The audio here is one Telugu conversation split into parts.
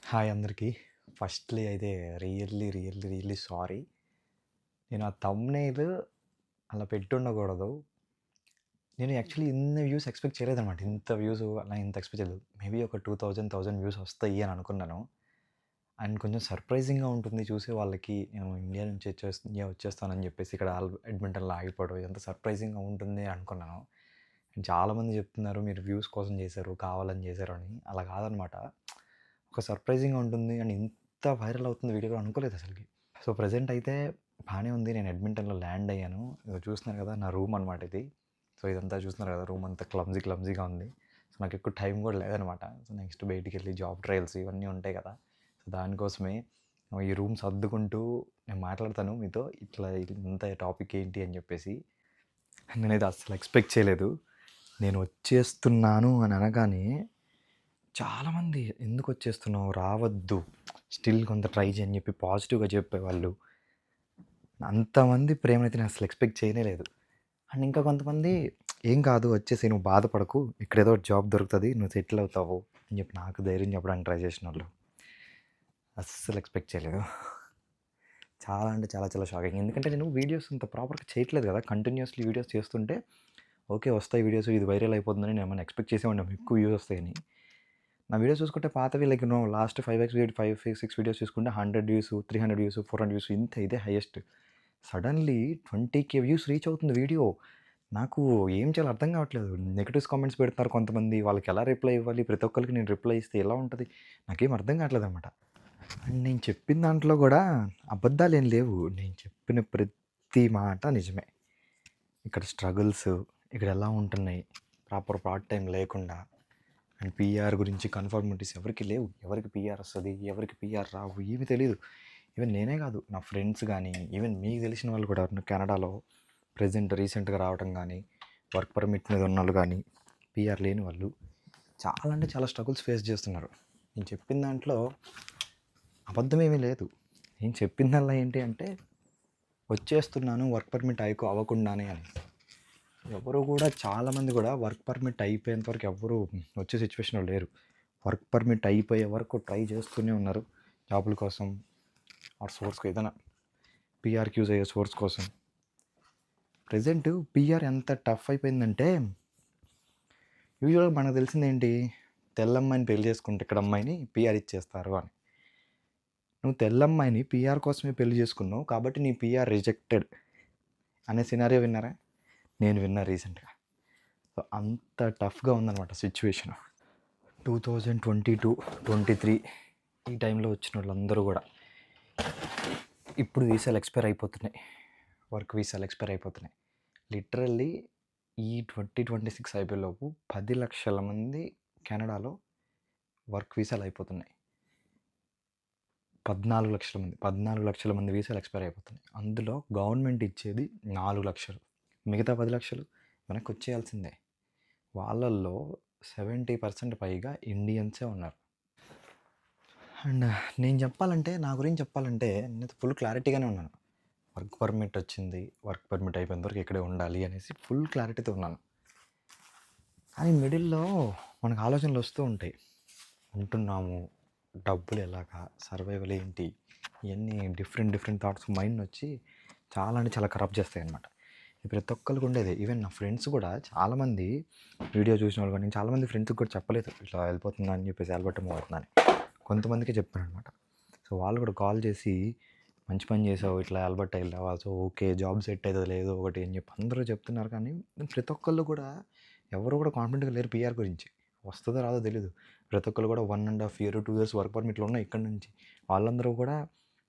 హాయ్ అందరికీ. ఫస్ట్‌లీ అయితే రియల్లీ సారీ. నేను ఆ థంబ్‌నెయిల్ అలా పెట్టుండకూడదు. నేను యాక్చువల్లీ ఇన్ని వ్యూస్ ఎక్స్‌పెక్ట్ చేయలేదనమాట. ఇంత వ్యూస్ అలా ఇంత ఎక్స్‌పెక్ట్ చేయలేదు. మేబీ ఒక 1000 వ్యూస్ వస్తాయి అని అనుకున్నాను. అండ్ కొంచెం సర్ప్రైజింగ్‌గా ఉంటుంది చూసే వాళ్ళకి. నేను ఇండియా వచ్చేస్తానని చెప్పేసి ఇక్కడ ఎడ్మంటన్‌లో ఆగిపోవడం ఇదంతా సర్ప్రైజింగ్‌గా ఉంటుంది అనుకున్నాను. చాలామంది చెప్తున్నారు మీరు వ్యూస్ కోసం చేశారు, కావాలని చేశారు అని. అలా కాదనమాట. ఒక సర్ప్రైజింగ్‌గా ఉంటుంది అండ్ ఇంత వైరల్ అవుతుంది వీడియో కూడా అనుకోలేదు అసలకి. సో, ప్రెజెంట్ అయితే బానే ఉంది. నేను ఎడ్మింటన్‌లో ల్యాండ్ అయ్యాను. ఇగో చూస్తున్నారు కదా! నా రూమ్ అనమాట ఇది. సో, ఇదంతా చూస్తున్నారు కదా! రూమ్ అంతా క్లమ్జీగా ఉంది. సో, నాకు ఎక్కువ టైం కూడా లేదనమాట. సో, నెక్స్ట్ బయటికెళ్ళి జాబ్ ట్రయల్స్ ఇవన్నీ ఉంటాయి కదా! సో, దానికోసమే ఈ రూమ్ సర్దుకుంటూ నేను మాట్లాడతాను మీతో. ఇట్లా ఇంత టాపిక్ ఏంటి అని చెప్పేసి. నేనైతే అస్సలు ఎక్స్‌పెక్ట్ చేయలేదు. నేను వచ్చేస్తున్నాను అని అనగానే చాలామంది ఎందుకొచ్చేస్తున్నావు? రావద్దు. స్టిల్ కొంత ట్రై చెయి అని చెప్పి పాజిటివ్‌గా చెప్పేవాళ్ళు. అంతమంది ప్రేమనైతే నేను అసలు ఎక్స్‌పెక్ట్ చేయనే లేదు. అండ్ ఇంకా కొంతమంది ఏం కాదు వచ్చేసేయి నువ్వు బాధపడకు. ఇక్కడేదో ఒకటి జాబ్ దొరుకుతది. నువ్వు సెటిల్ అవుతావు అని చెప్పి నాకు ధైర్యం చెప్పడానికి ట్రై చేసినోళ్ళు. అస్సలు ఎక్స్‌పెక్ట్ చేయలేదు. చాలా అంటే చాలా షాకింగ్. ఎందుకంటే నేను వీడియోస్ అంత ప్రాపర్‌గా చేయట్లేదు కదా! కంటిన్యూయస్‌లీ వీడియోస్ చేస్తుంటే ఓకే. వస్తాయి వీడియోస్ ఇది వైరల్ అయిపోతుందని నేను ఏమన్నా ఎక్స్‌పెక్ట్ చేసేవాడినేమో ఎక్కువ వ్యూస్ వస్తాయని. నా వీడియోస్ చూసుకుంటే పాతవి లైక్ లాస్ట్ 6 వీడియోస్ చూసుకుంటే 100 వ్యూస్, 300 వ్యూస్, 400 వ్యూస్ ఇంత ఇదే హైయెస్ట్. సడన్‌లీ 20,000 వ్యూస్ రీచ్ అవుతుంది వీడియో. నాకు ఏం చేయాలో అర్థం కావట్లేదు. నెగెటివ్స్ కామెంట్స్ పెడుతున్నారు కొంతమంది. వాళ్ళకి ఎలా రిప్లై ఇవ్వాలి? ప్రతి ఒక్కరికి నేను రిప్లై ఇస్తే ఎలా ఉంటది? నాకేం అర్థం కావట్లేదనమాట. అండ్ నేను చెప్పిన దాంట్లో గూడా అబద్ధాలేం లేవు. నేను చెప్పిన ప్రతి మాట నిజమే. ఇక్కడ స్ట్రగుల్స్ ఇక్కడ ఎలా ఉంటున్నాయి? ప్రాపర్ పార్ట్ టైం లేకుండా అండ్ పీఆర్ గురించి కన్ఫర్మిటీస్ ఎవరికీ లేవు. ఎవరికి పీఆర్ వస్తది? ఎవరికి పీఆర్ రావు? ఏమి తెలీదు. ఈవెన్ నేనే కాదు నా ఫ్రెండ్స్ గానీ, ఈవెన్ మీకు తెలిసిన వాళ్ళు కూడా కెనడాలో రీసెంట్‌గా రావటం గానీ, వర్క్ పర్మిట్ మీద ఉన్నోళ్ళు గానీ, పీఆర్ లేని వాళ్ళు చాలా అంటే చాలా స్ట్రగుల్స్ ఫేస్ చేస్తున్నారు. నేను చెప్పిన దాంట్లో అబద్ధమేమీ లేదు. నేను చెప్పిందల్లా ఏంటి అంటే వచ్చేస్తున్నాను వర్క్ పర్మిట్ అవ్వకుండానే అని. ఎవరు కూడా చాలామంది కూడా వర్క్ పర్మిట్ అయిపోయేంత వరకు ఎవ్వరూ వచ్చే సిచ్యువేషన్‌లో లేరు. వర్క్ పర్మిట్ అయిపోయే వరకు ట్రై చేస్తూనే ఉన్నారు. జాబుల కోసం ఆర్ సోర్స్‌కి ఏదైనా పీఆర్‌కి యూజ్ అయ్యే సోర్స్ కోసం. ప్రెజెంట్ పీఆర్ ఎంత టఫ్ అయిపోయిందంటే యూజువల్‌గా మనకు తెలిసిందేంటి? తెల్లమ్మాయిని పెళ్లి చేసుకుంటే ఇక్కడ అమ్మాయిని పీఆర్ ఇచ్చేస్తారు అని. నువ్వు తెల్లమ్మాయిని పీఆర్ కోసమే పెళ్లి చేసుకున్నావు కాబట్టి నీ పీఆర్ రిజెక్టెడ్ అనే సినారియో విన్నారా? నేను విన్నా రీసెంట్‌గా. సో, అంత టఫ్‌గా ఉందన్నమాట సిచ్యువేషన్. 2022, 23 ఈ టైంలో వచ్చినోళ్ళందరూ గూడా ఇప్పుడు వీసాలు ఎక్స్‌పైర్ అయిపోతున్నాయి. వర్క్ వీసాలు ఎక్స్‌పైర్ అయిపోతున్నాయి. లిటరల్లీ ఈ 2026 అయిపోయేలోపు 10,00,000 మంది కెనడాలో వర్క్ వీసాలు అయిపోతున్నాయి. 14,00,000 మంది వీసాలు ఎక్స్‌పైర్ అయిపోతున్నాయి. అందులో గవర్నమెంట్ ఇచ్చేది 4,00,000. మిగతా 10,00,000 వెనక్కొచ్చేయాల్సిందే. వాళ్ళల్లో 70% పైగా ఇండియన్సే ఉన్నారు. అండ్ నా గురించి చెప్పాలంటే నేనైతే ఫుల్ క్లారిటీగానే ఉన్నాను. వర్క్ పర్మిట్ వచ్చింది. వర్క్ పర్మిట్ అయిపోయేంత వరకు ఇక్కడే ఉండాలి అనేసి ఫుల్ క్లారిటీతో ఉన్నాను. కానీ మిడిల్‌లో మనకు ఆలోచనలు వస్తూ ఉంటాయి. ఉంటున్నాము, డబ్బులు ఎలాగా, సర్వైవల్ ఏంటి, ఇయన్నీ డిఫరెంట్ థాట్స్ మైండ్‌నొచ్చి చాలా అంటే చాలా ఖరాబ్ చేస్తాయన్నమాట. ఇది ప్రతి ఒక్కళ్ళకి ఉండేదే. ఈవెన్ నా ఫ్రెండ్స్ కూడా చాలామంది వీడియో చూసిన వాళ్ళు కానీ చాలామంది ఫ్రెండ్స్‌కి కూడా చెప్పలేదు. ఇట్లా వెళ్ళిపోతున్నా అని చెప్పేసి ఆల్బర్ట్ మూవ్ అవుతున్నా అని. కొంతమందికే చెప్పాననమాట. సో, వాళ్ళు కూడా కాల్ చేసి మంచి పని చేసావు ఇట్లా ఆల్బర్ట్ వెళ్ళావా? సో, ఓకే జాబ్ సెట్ అవుతుందో లేదో ఒకటి అని చెప్పి అందరూ చెప్తున్నారు కానీ ప్రతి ఒక్కళ్ళు కూడా ఎవరు కూడా కాన్ఫిడెంట్‌గా లేరు పీఆర్ గురించి. వస్తదో రాదో తెలీదు. ప్రతి ఒక్కళ్ళు కూడా 1½ ఇయర్, 2 ఇయర్స్ వర్క్ పర్మిట్లు ఉన్నాయి ఇక్కడి నుంచి. వాళ్ళందరూ కూడా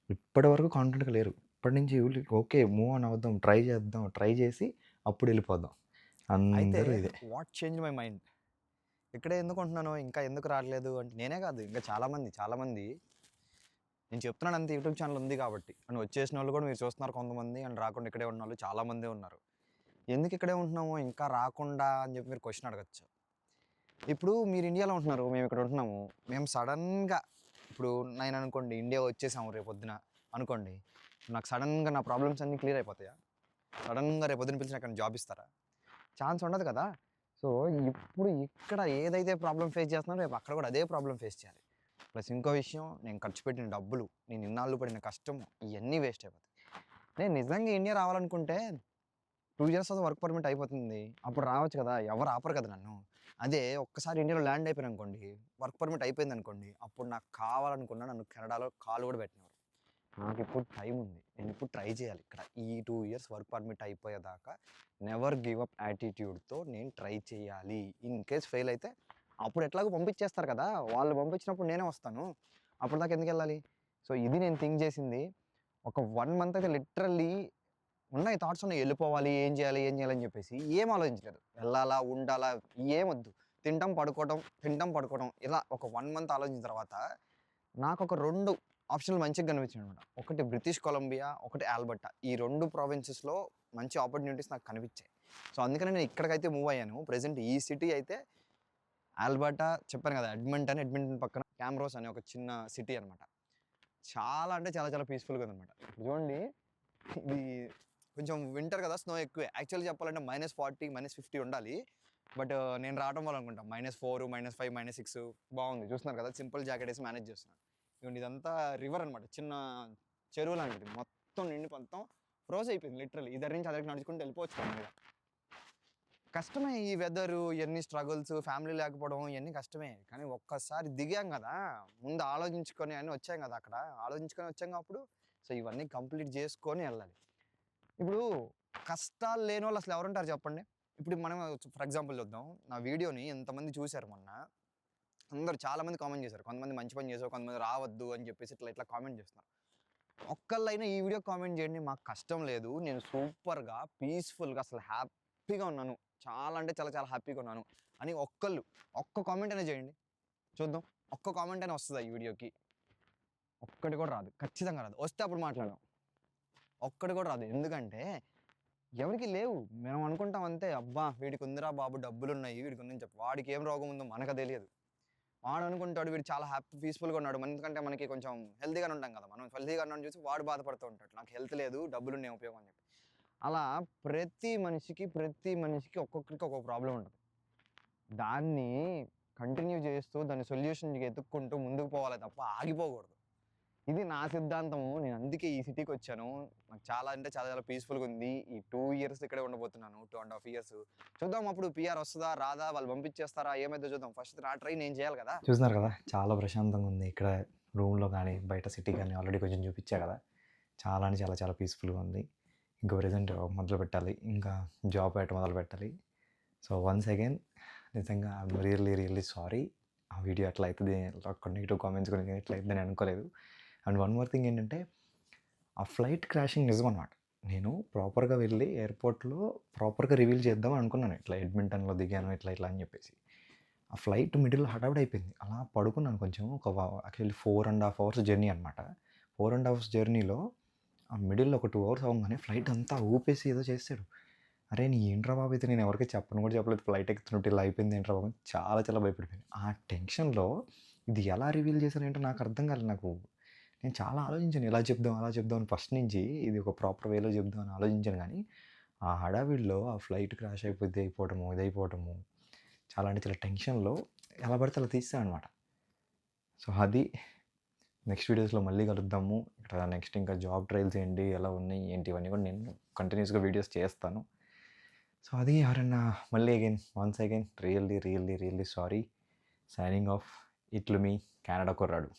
ఇప్పటివరకు కాన్ఫిడెంట్‌గా లేరు. ఇప్పటి నుంచి ఓకే మూవ్ ఆన్ అవుదాం, ట్రై చేద్దాం, ట్రై చేసి అప్పుడు వెళ్ళిపోదాం. అందరూ ఇదే. వాట్ చేంజ్ మై మైండ్ ఇక్కడే ఎందుకుంటున్నాను ఇంకా ఎందుకు రావట్లేదు అంటే నేనే కాదు ఇంకా చాలామంది నేను చెప్తున్నాను అంతే యూట్యూబ్ ఛానల్ ఉంది కాబట్టి. అండ్ వచ్చేసిన వాళ్ళు కూడా మీరు చూస్తున్నారు కొంతమంది అండ్ రాకుండా ఇక్కడే ఉన్న వాళ్ళు చాలామందే ఉన్నారు. ఎందుకు ఇక్కడే ఉంటున్నాము ఇంకా రాకుండా అని చెప్పి మీరు క్వశ్చన్ అడగచ్చు. ఇప్పుడు మీరు ఇండియాలో ఉంటున్నారు, మేము ఇక్కడ ఉంటున్నాము. మేము సడన్‌గా ఇప్పుడు నేను అనుకోండి ఇండియా వచ్చేసాము రేపొద్దున అనుకోండి. నాకు సడన్‌గా నా ప్రాబ్లమ్స్ అన్నీ క్లియర్ అయిపోతాయా? సడన్‌గా రేపొద్దున పిలిచి నాకు జాబ్ ఇస్తారా? ఛాన్స్ ఉండదు కదా! సో, ఇప్పుడు ఇక్కడ ఏదైతే ప్రాబ్లమ్ ఫేస్ చేస్తున్నానో రేపు అక్కడ కూడా అదే ప్రాబ్లమ్ ఫేస్ చేయాలి. ప్లస్ ఇంకో విషయం, నేను ఖర్చు పెట్టిన డబ్బులు, నేను ఇన్నాళ్ళు పడిన కష్టం ఇయన్నీ వేస్ట్ అయిపోతాయి. నేను నిజంగా ఇండియా రావాలనుకుంటే 2 ఇయర్స్ తర్వాత వర్క్ పర్మిట్ అయిపోతుంది. అప్పుడు రావచ్చు కదా! ఎవరు ఆపరు కదా నన్ను. అదే ఒక్కసారి ఇండియాలో ల్యాండ్ అయిపోయాననుకోండి, వర్క్ పర్మిట్ అయిపోయిందనుకోండి, అప్పుడు నాకు కావాలనుకున్నా నన్ను కెనడాలో కాలు కూడా పెట్టనివ్వరు. నాకిప్పుడు టైం ఉంది. నేనిప్పుడు ట్రై చేయాలి ఇక్కడ. ఈ 2 ఇయర్స్ వర్క్ పర్మిట్ అయిపోయేదాకా నెవర్ గివ్ అప్ యాటిట్యూడ్‌తో నేను ట్రై చేయాలి. ఇన్ కేస్ ఫెయిల్ అయితే అప్పుడు ఎట్లాగో పంపించేస్తారు కదా! వాళ్ళు పంపించినప్పుడు నేనే వస్తాను. అప్పటిదాకా ఎందుకెళ్ళాలి? సో, ఇది నేను థింక్ చేసింది. ఒక 1 మంత్ అయితే లిటరల్లీ ఉన్నాయి థాట్స్ ఉన్నాయి. ఎళ్ళిపోవాలి, ఏం చేయాలి, ఏం చేయాలి అని చెప్పేసి ఏం ఆలోచించలేదు. వెళ్ళాలా, ఉండాలా ఏమొద్దు. తింటం, పడుకోవడం ఇలా ఒక 1 మంత్ ఆలోచించిన తర్వాత నాకొక 2 ఆప్షన్‌లు మంచిగా కనిపించాయనమాట. ఒకటి బ్రిటిష్ కొలంబియా, ఒకటి ఆల్బర్టా. ఈ 2 ప్రావిన్సెస్‌లో మంచి ఆపర్చునిటీస్ నాకు కనిపించాయి. సో, అందుకని నేను ఇక్కడికైతే మూవ్ అయ్యాను. ప్రెజెంట్ ఈ సిటీ అయితే ఆల్బర్టా చెప్పాను కదా! ఎడ్మంటన్ పక్కన క్యామ్రోస్ అనే ఒక చిన్న సిటీ అనమాట. చాలా అంటే చాలా చాలా పీస్‌ఫుల్‌గా ఉందనమాట. ఇప్పుడు చూడండి ఇది కొంచెం వింటర్ కదా! స్నో ఎక్కువే. యాక్చువల్‌గా చెప్పాలంటే -40, -50 ఉండాలి. బట్ నేను రావడం వల్ల అనుకుంటా -4, -5, -6 బాగుంది. చూస్తున్నారు కదా! సింపుల్ జాకెట్ ఏసి మేనేజ్ చేస్తున్నాను. ఇగోండి ఇదంతా రివర్ అనమాట. చిన్న చెరువు లాంటిది. మొత్తం నిండి మొత్తం ఫ్రోజ్ అయిపోయింది లిటరల్లీ. ఇద్దరి నుంచి అదరికి నడుచుకుంటూ వెళ్ళిపోవచ్చు దాని మీద. కష్టమే ఈ వెదరు, ఇయన్నీ స్ట్రగుల్స్, ఫ్యామిలీ లేకపోవడం ఇయన్నీ కష్టమే. కానీ ఒక్కసారి దిగాం గదా! ముందు ఆలోచించుకొని అన్నీ వచ్చాం గదా! అక్కడ. ఆలోచించుకొని వచ్చాం అప్పుడు. సో, ఇవన్నీ కంప్లీట్ చేసుకొని ఎళ్ళాలి. ఇప్పుడు కష్టాలు లేనోళ్ళు అసలు ఎవరుంటారు చెప్పండి? ఇప్పుడు మనం ఫర్ ఎగ్జాంపుల్ చూద్దాం. నా వీడియోని ఎంతమంది చూసారు మొన్న. అందరూ చాలా మంది కామెంట్ చేశారు. కొంతమంది మంచి పని చేసావు, కొంతమంది రావద్దు అని చెప్పేసి ఇట్లా ఇట్లా కామెంట్ చేస్తున్నారు. ఒక్కళ్ళైనా ఈ వీడియోకి కామెంట్ చేయండి. మాకు కష్టం లేదు. నేను సూపర్‌గా, పీస్‌ఫుల్‌గా అసలు హ్యాపీగా ఉన్నాను. చాలా అంటే చాలా చాలా హ్యాపీగా ఉన్నాను అని ఒక్క కామెంట్ అయినా చేయండి. చూద్దాం. ఒక్క కామెంట్ అయినా వస్తదా ఈ వీడియోకి? ఒక్కటి కూడా రాదు. ఖచ్చితంగా రాదు. వస్తే అప్పుడు మాట్లాడదాం. ఒక్కటి కూడా రాదు. ఎందుకంటే ఎవరికీ లేవు. మనం అనుకుంటాం అంతే. అబ్బా! వీడికి ఉందిరా బాబు డబ్బులున్నాయి. వీడికి ఉందని చెప్పి. వాడికి ఏం రోగం ఉందో మనకు తెలియదు. వాడు అనుకుంటాడు వీడు చాలా పీస్‌ఫుల్‌గా ఉన్నాడు. ఎందుకంటే మనకి కొంచెం హెల్తీగానే ఉంటాం కదా! మనం హెల్తీగా ఉన్నాడని చూసి వాడు బాధపడుతూ ఉంటాడు. నాకు హెల్త్ లేదు. డబ్బులున్నాయి ఉపయోగం అని చెప్పి. అలా ప్రతి మనిషికి ఒక్కొక్కరికి ఒక్కొక్క ప్రాబ్లమ్ ఉంటది. దాన్ని కంటిన్యూ చేస్తూ దాని సొల్యూషన్ ఎతుక్కుంటూ ముందుకు పోవాలే తప్ప ఆగిపోకూడదు. ఇది నా సిద్ధాంతము. నేను అందుకే ఈ సిటీకొచ్చాను. నాకు చాలా అంటే చాలా చాలా పీస్‌ఫుల్‌గా ఉంది. ఈ 2 ఇయర్స్ ఇక్కడే ఉండబోతున్నాను. 2 ½ ఇయర్స్. చూద్దాం అప్పుడు పీఆర్ వస్తదా? రాదా? వాళ్ళు పంపించేస్తారా? ఏమైద్దో చూద్దాం. ఫస్ట్ నా ట్రై నేను చేయాలి కదా! చూస్తున్నారు కదా! చాలా ప్రశాంతంగా ఉంది. ఇక్కడ రూమ్‌లో గానీ, బయట సిటీ గానీ ఆల్రెడీ కొంచెం చూపిచ్చా కదా! చాలా అంటే చాలా చాలా పీస్‌ఫుల్‌గా ఉంది. ఇంక ప్రెజెంట్ మొదలుపెట్టాలి. ఇంకా జాబ్ ఎటు మొదలుపెట్టాలి. సో, వన్స్ అగైన్ నిజంగా ఐయామ్ రియల్లీ సారీ. ఆ వీడియో అట్లా అయితది అక్కడ నెగెటివ్ కామెంట్స్ కూడా ఇట్లా అయిద్దని అనుకోలేదు. అండ్ వన్ మోర్ థింగ్ ఏంటంటే, ఆ ఫ్లైట్ క్రాషింగ్ నిజమనమాట. నేను ప్రాపర్‌గా వెళ్ళి ఎయిర్‌పోర్ట్‌లో ప్రాపర్‌గా రివీల్ చేద్దాం అనుకున్నాను. ఇట్లా ఎడ్మింటన్‌లో దిగాను ఇట్లా ఇట్లా అని చెప్పేసి. ఆ ఫ్లైట్ మిడిల్‌లో హడావిడి అయిపోయింది. అలా పడుకున్నాను కొంచెం ఒక యాక్చువల్లీ 4½ అవర్స్ జర్నీ అనమాట. 4½ అవర్స్ జర్నీలో ఆ మిడిల్‌లో ఒక 2 అవర్స్ అవ్వంగానే ఫ్లైట్ అంతా ఊపేసి ఏదో చేసాడు. అరే! ఏంట్రా బాబు ఇది నేను ఎవరికీ చెప్పను కూడా చెప్పలేదు. ఫ్లైట్ ఎక్కుతున్నట్టు ఇలా అయిపోయింది ఏంట్రా బాబు అని చాలా చాలా భయపడిపోయాను. ఆ టెన్షన్‌లో ఇది ఎలా రివీల్ చేశారేంటో నాకు అర్థం కాలేదు నాకు. నేను చాలా ఆలోచించాను. ఇలా చెప్దాం, అలా చెప్దాం అని ఫస్ట్ నుంచి ఇది ఒక ప్రాపర్ వేలో చెప్దాం అని ఆలోచించాను గానీ, ఆ హడావిడిలో ఆ ఫ్లైట్ క్రాష్ అయిపోవడము, ఇదైపోవడము చాలా అంటే చాలా టెన్షన్‌లో ఎలా పడితే అలా తీసేసాననమాట. సో, అది నెక్స్ట్ వీడియోస్‌లో మళ్ళీ కలుద్దాము. ఇక్కడ నెక్స్ట్ ఇంకా జాబ్ ట్రయల్స్ ఏంటి, ఎలా ఉన్నాయి, ఏంటి ఇవన్నీ కూడా నేను కంటిన్యూస్‌గా వీడియోస్ చేస్తాను. సో, అది ఎవరైనా మళ్ళీ once again really sorry. Signing off. ఇట్లు మీ కెనడా కుర్రాడు.